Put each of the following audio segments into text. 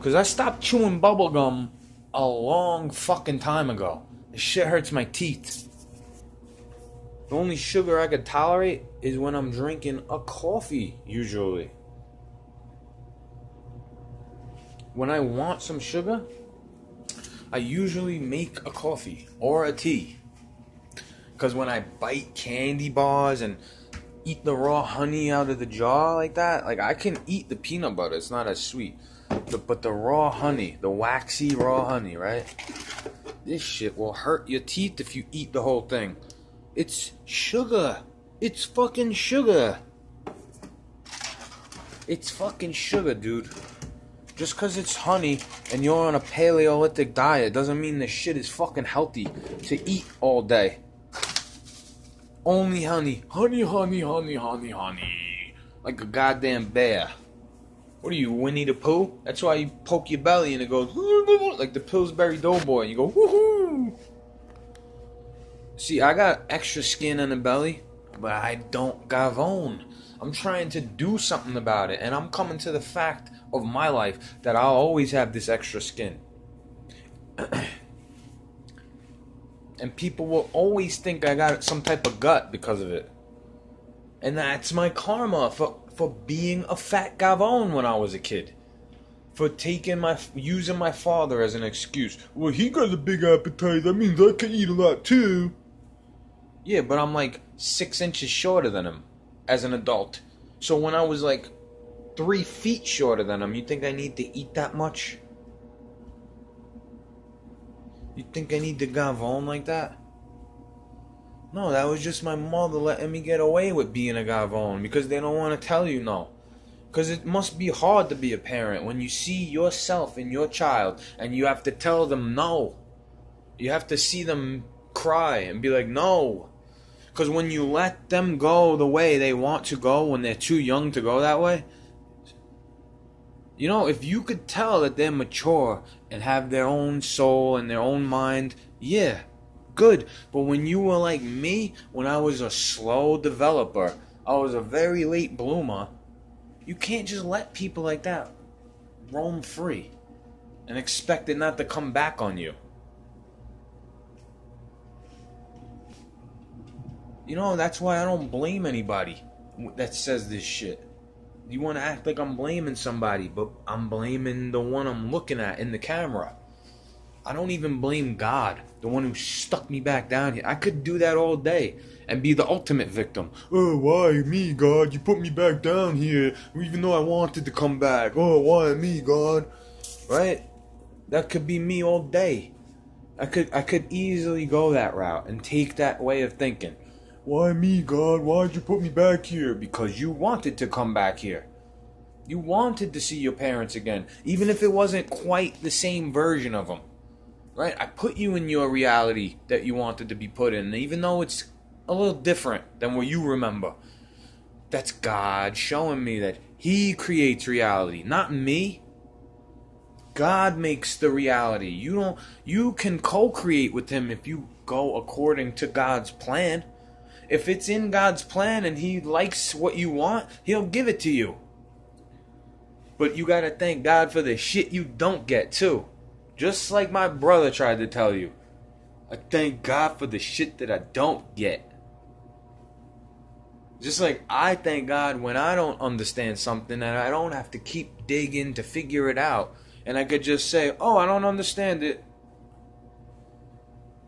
Because I stopped chewing bubblegum a long fucking time ago. This shit hurts my teeth. The only sugar I could tolerate is when I'm drinking a coffee, usually. When I want some sugar, I usually make a coffee or a tea. Because when I bite candy bars and eat the raw honey out of the jar like that, like I can eat the peanut butter, it's not as sweet. But the raw honey, the waxy raw honey, right? This shit will hurt your teeth if you eat the whole thing. It's sugar. It's fucking sugar. It's fucking sugar, dude. Just because it's honey and you're on a Paleolithic diet doesn't mean this shit is fucking healthy to eat all day. Only honey. Honey, honey, honey, honey, honey. Like a goddamn bear. What are you, Winnie the Pooh? That's why you poke your belly and it goes like the Pillsbury Doughboy and you go woohoo. See, I got extra skin on the belly, but I don't gavone. I'm trying to do something about it, and I'm coming to the fact of my life that I'll always have this extra skin. And people will always think I got some type of gut because of it. And that's my karma for being a fat gavone when I was a kid. For using my father as an excuse. Well, he got a big appetite, that means I can eat a lot too. Yeah, but I'm like 6 inches shorter than him as an adult. So when I was like 3 feet shorter than him, you think I need to eat that much? You think I need to gavone like that? No, that was just my mother letting me get away with being a gavone because they don't want to tell you no. Because it must be hard to be a parent when you see yourself in your child and you have to tell them no. You have to see them cry and be like, no. Because when you let them go the way they want to go when they're too young to go that way, you know, if you could tell that they're mature and have their own soul and their own mind, yeah, good. But when you were like me, when I was a slow developer, I was a very late bloomer, you can't just let people like that roam free and expect it not to come back on you. You know, that's why I don't blame anybody that says this shit. You want to act like I'm blaming somebody, but I'm blaming the one I'm looking at in the camera. I don't even blame God, the one who stuck me back down here. I could do that all day and be the ultimate victim. Oh, why me, God? You put me back down here, even though I wanted to come back. Oh, why me, God? Right? That could be me all day. I could easily go that route and take that way of thinking. Why me, God? Why'd you put me back here? Because you wanted to come back here. You wanted to see your parents again, even if it wasn't quite the same version of them. Right? I put you in your reality that you wanted to be put in, even though it's a little different than what you remember. That's God showing me that He creates reality, not me. God makes the reality. You can co-create with Him if you go according to God's plan. If it's in God's plan and He likes what you want, He'll give it to you. But you gotta thank God for the shit you don't get too. Just like my brother tried to tell you. I thank God for the shit that I don't get. Just like I thank God when I don't understand something and I don't have to keep digging to figure it out. And I could just say, oh, I don't understand it.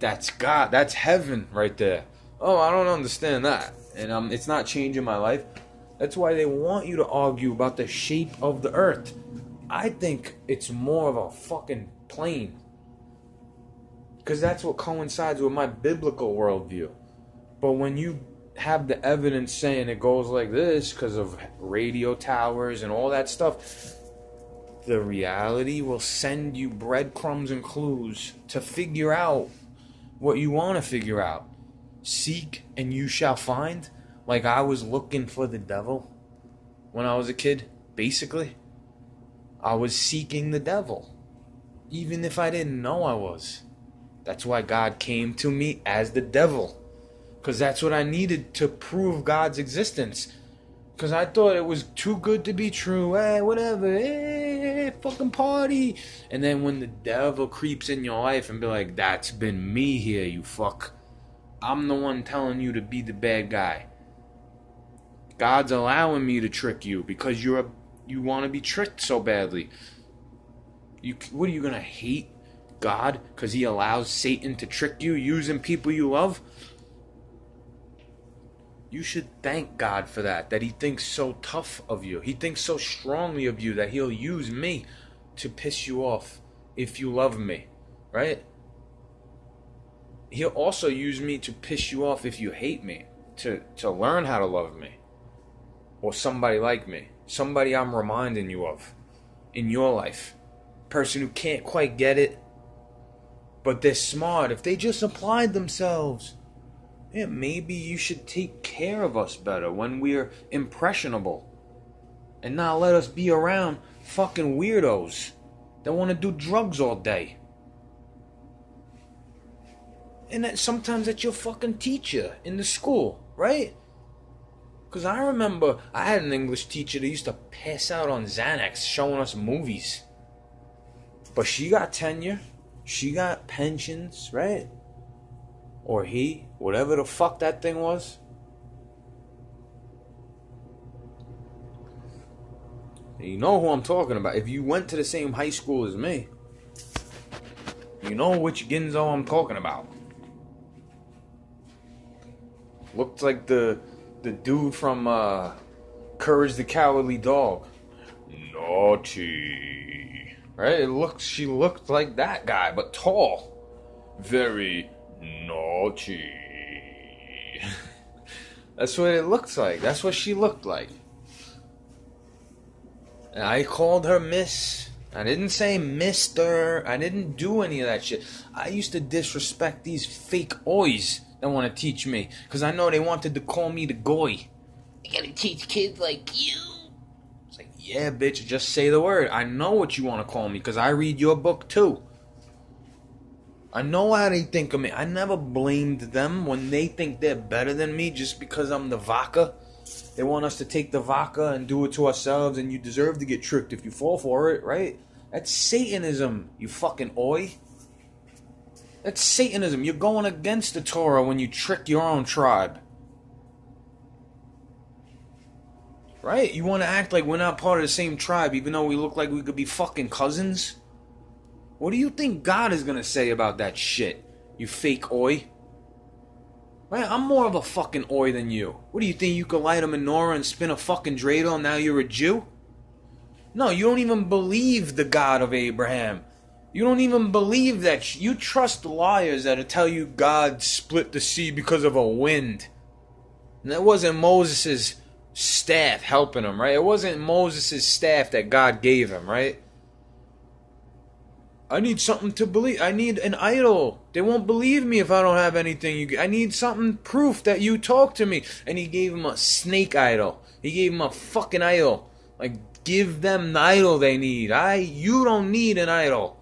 That's God. That's heaven right there. Oh, I don't understand that. And it's not changing my life. That's why they want you to argue about the shape of the earth. I think it's more of a fucking plane. Because that's what coincides with my biblical worldview. But when you have the evidence saying it goes like this because of radio towers and all that stuff, the reality will send you breadcrumbs and clues to figure out what you want to figure out. Seek and you shall find. Like I was looking for the devil when I was a kid, basically. I was seeking the devil, even if I didn't know I was. That's why God came to me as the devil, because that's what I needed to prove God's existence. Because I thought it was too good to be true. Whatever. fucking party. And then when the devil creeps in your life and be like, that's been me here, you fuck. I'm the one telling you to be the bad guy. God's allowing me to trick you because you want to be tricked so badly. What are you going to hate God because he allows Satan to trick you using people you love? You should thank God for that he thinks so tough of you. He thinks so strongly of you that he'll use me to piss you off if you love me, right? He'll also use me to piss you off if you hate me, to learn how to love me. Or somebody like me. Somebody I'm reminding you of in your life. Person who can't quite get it, but they're smart. If they just applied themselves, yeah, maybe you should take care of us better when we're impressionable. And not let us be around fucking weirdos that want to do drugs all day. And that sometimes that's your fucking teacher in the school, right? Because I remember I had an English teacher that used to pass out on Xanax showing us movies. But she got tenure. She got pensions, right? Or he, whatever the fuck that thing was. You know who I'm talking about. If you went to the same high school as me, you know which Ginzo I'm talking about. Looked like the dude from Courage the Cowardly Dog. Naughty. Right? She looked like that guy, but tall. Very naughty. That's what it looks like. That's what she looked like. And I called her Miss. I didn't say Mister. I didn't do any of that shit. I used to disrespect these fake oys that want to teach me. Because I know they wanted to call me the goy. You gotta teach kids like you. It's like, yeah, bitch, just say the word. I know what you want to call me because I read your book too. I know how they think of me. I never blamed them when they think they're better than me just because I'm the vodka. They want us to take the vodka and do it to ourselves, and you deserve to get tricked if you fall for it, right? That's Satanism, you fucking oi. That's Satanism. You're going against the Torah when you trick your own tribe. Right? You want to act like we're not part of the same tribe even though we look like we could be fucking cousins? What do you think God is going to say about that shit, you fake oi? Right? I'm more of a fucking oi than you. What do you think, you could light a menorah and spin a fucking dreidel and now you're a Jew? No, you don't even believe the God of Abraham. You don't even believe that. You trust liars that'll tell you God split the sea because of a wind. And that wasn't Moses' staff helping him, right? It wasn't Moses' staff that God gave him, right? I need something to believe. I need an idol. They won't believe me if I don't have anything. I need something, proof that you talk to me. And he gave him a snake idol. He gave him a fucking idol. Like, give them the idol they need. You don't need an idol.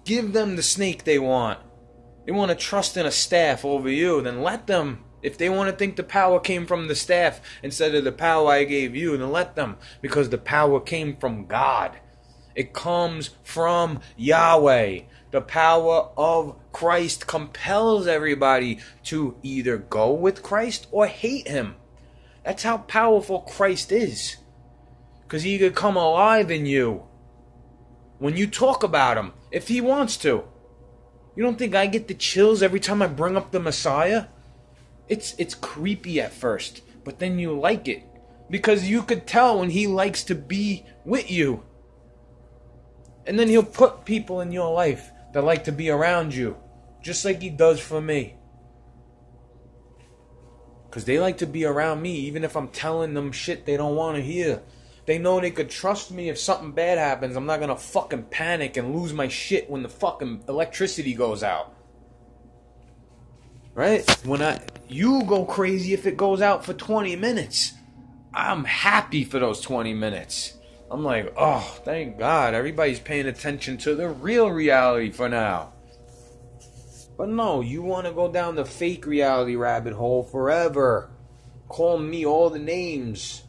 Give them the snake they want. They want to trust in a staff over you, then let them. If they want to think the power came from the staff instead of the power I gave you, then let them. Because the power came from God. It comes from Yahweh. The power of Christ compels everybody to either go with Christ or hate him. That's how powerful Christ is. Because he could come alive in you when you talk about him, if he wants to. You don't think I get the chills every time I bring up the Messiah? It's creepy at first, but then you like it. Because you could tell when he likes to be with you. And then he'll put people in your life that like to be around you. Just like he does for me. Because they like to be around me even if I'm telling them shit they don't want to hear. They know they could trust me if something bad happens. I'm not going to fucking panic and lose my shit when the fucking electricity goes out. Right? You go crazy if it goes out for 20 minutes. I'm happy for those 20 minutes. I'm like, oh, thank God. Everybody's paying attention to the real reality for now. But no, you want to go down the fake reality rabbit hole forever. Call me all the names.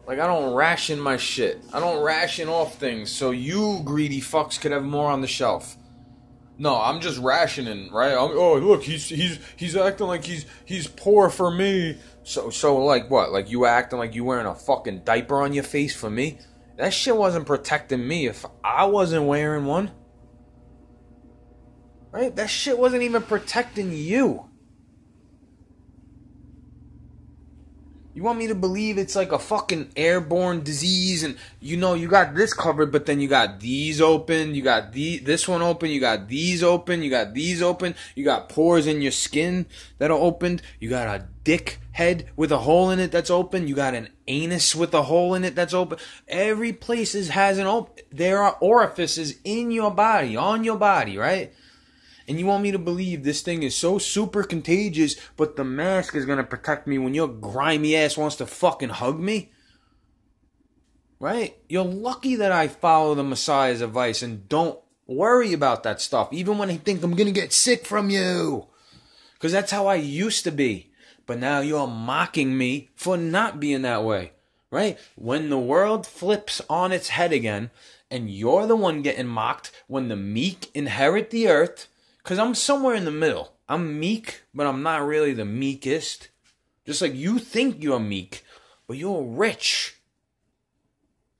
Like, I don't ration my shit. I don't ration off things so you greedy fucks could have more on the shelf. No, I'm just rationing, right? Oh, look, he's acting like he's poor for me. So like what? Like you acting like you wearing a fucking diaper on your face for me? That shit wasn't protecting me if I wasn't wearing one. Right? That shit wasn't even protecting you. You want me to believe it's like a fucking airborne disease and you know you got this covered, but then you got these open, you got this one open, you got these open, you got these open, you got pores in your skin that are opened, you got a dick head with a hole in it that's open, you got an anus with a hole in it that's open. Every place has an open. There are orifices in your body, on your body, right? And you want me to believe this thing is so super contagious, but the mask is going to protect me when your grimy ass wants to fucking hug me? Right? You're lucky that I follow the Messiah's advice and don't worry about that stuff, even when I think I'm going to get sick from you. Because that's how I used to be. But now you're mocking me for not being that way. Right? When the world flips on its head again, and you're the one getting mocked when the meek inherit the earth, because I'm somewhere in the middle. I'm meek, but I'm not really the meekest. Just like you think you're meek, but you're rich.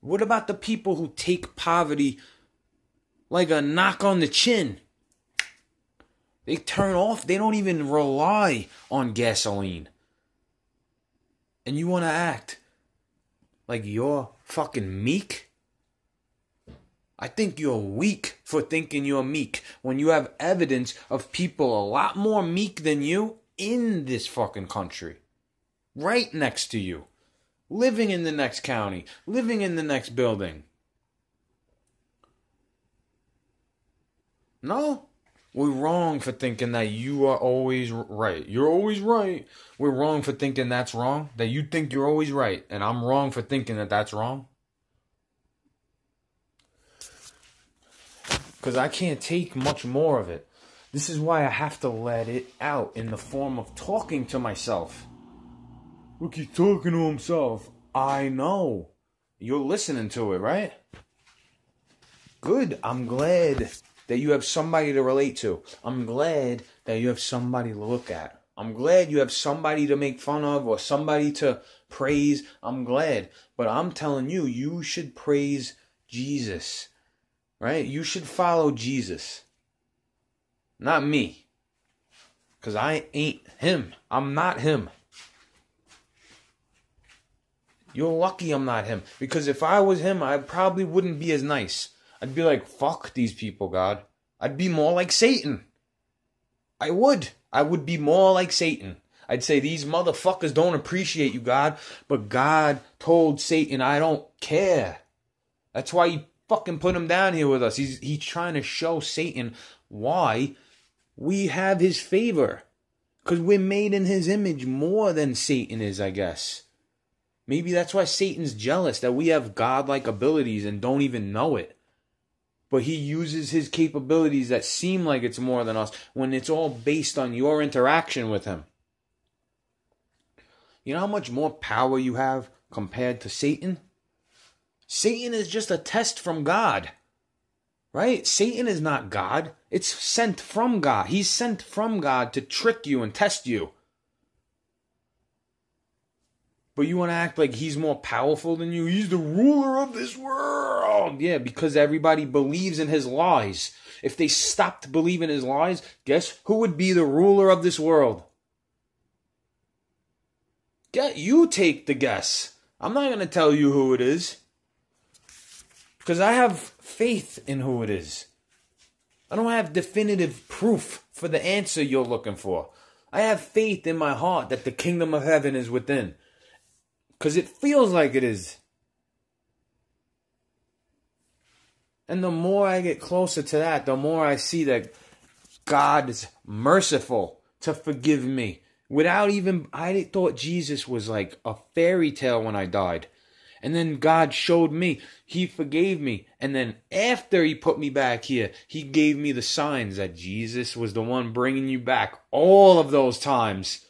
What about the people who take poverty like a knock on the chin? They turn off. They don't even rely on gasoline. And you want to act like you're fucking meek? I think you're weak for thinking you're meek when you have evidence of people a lot more meek than you in this fucking country. Right next to you. Living in the next county. Living in the next building. No. We're wrong for thinking that you are always right. You're always right. We're wrong for thinking that's wrong. That you think you're always right. And I'm wrong for thinking that that's wrong. Because I can't take much more of it. This is why I have to let it out in the form of talking to myself. Look, he's talking to himself. I know. You're listening to it, right? Good. I'm glad that you have somebody to relate to. I'm glad that you have somebody to look at. I'm glad you have somebody to make fun of or somebody to praise. I'm glad. But I'm telling you, you should praise Jesus. Right? You should follow Jesus. Not me. Because I ain't him. I'm not him. You're lucky I'm not him. Because if I was him, I probably wouldn't be as nice. I'd be like, fuck these people, God. I'd be more like Satan. I would. I would be more like Satan. I'd say, these motherfuckers don't appreciate you, God. But God told Satan, I don't care. That's why he fucking put him down here with us. He's trying to show Satan why we have his favor. Because we're made in his image more than Satan is, I guess. Maybe that's why Satan's jealous that we have godlike abilities and don't even know it. But he uses his capabilities that seem like it's more than us when it's all based on your interaction with him. You know how much more power you have compared to Satan? Satan is just a test from God. Right? Satan is not God. It's sent from God. He's sent from God to trick you and test you. But you want to act like he's more powerful than you? He's the ruler of this world. Yeah, because everybody believes in his lies. If they stopped believing his lies, guess who would be the ruler of this world? You take the guess. I'm not going to tell you who it is. Because I have faith in who it is. I don't have definitive proof for the answer you're looking for. I have faith in my heart that the kingdom of heaven is within. Because it feels like it is. And the more I get closer to that, the more I see that God is merciful to forgive me. I thought Jesus was like a fairy tale when I died. And then God showed me. He forgave me. And then after he put me back here, he gave me the signs that Jesus was the one bringing you back. All of those times.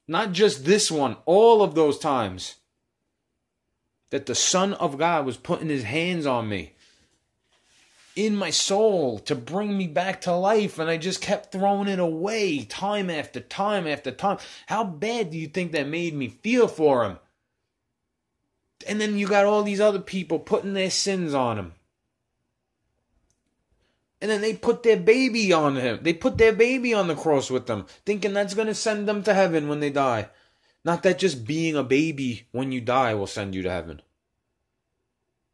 Not just this one. All of those times. that the Son of God was putting his hands on me in my soul to bring me back to life, and I just kept throwing it away time after time after time. How bad do you think that made me feel for him? And then you got all these other people putting their sins on him. And then they put their baby on him. They put their baby on the cross with them, thinking that's going to send them to heaven when they die. Not that just being a baby when you die will send you to heaven.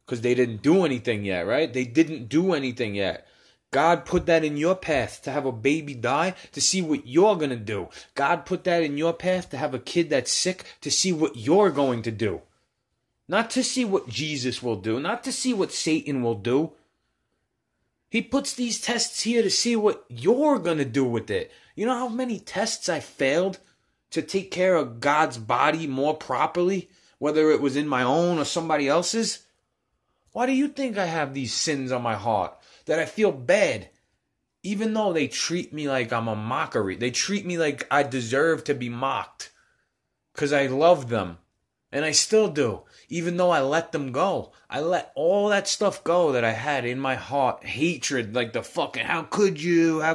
Because they didn't do anything yet, right? They didn't do anything yet. God put that in your path to have a baby die, to see what you're going to do. God put that in your path to have a kid that's sick, to see what you're going to do. Not to see what Jesus will do, not to see what Satan will do. He puts these tests here to see what you're going to do with it. You know how many tests I failed to take care of God's body more properly, whether it was in my own or somebody else's? Why do you think I have these sins on my heart? That I feel bad, even though they treat me like I'm a mockery. They treat me like I deserve to be mocked because I love them. And I still do, even though I let them go. I let all that stuff go that I had in my heart. Hatred, like the fucking, how could you, I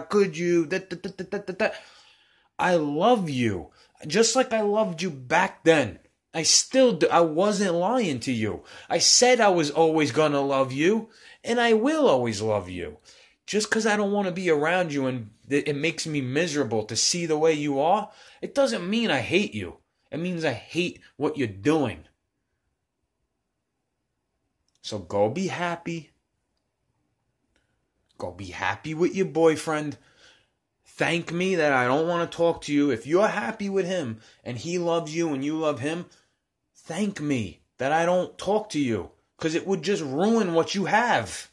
love you. Just like I loved you back then. I still do. I wasn't lying to you. I said I was always gonna love you, and I will always love you. Just because I don't want to be around you and it makes me miserable to see the way you are, it doesn't mean I hate you. It means I hate what you're doing. So go be happy. Go be happy with your boyfriend. Thank me that I don't want to talk to you. If you're happy with him and he loves you and you love him, thank me that I don't talk to you. Because it would just ruin what you have.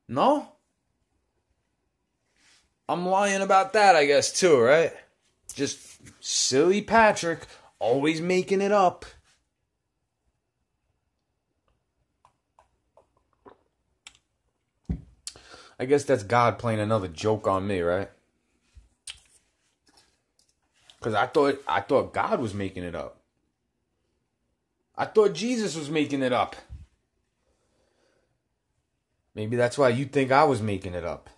No? I'm lying about that, I guess, too, right? Just silly Patrick, always making it up. I guess that's God playing another joke on me, right? Because I thought God was making it up. I thought Jesus was making it up. Maybe that's why you think I was making it up.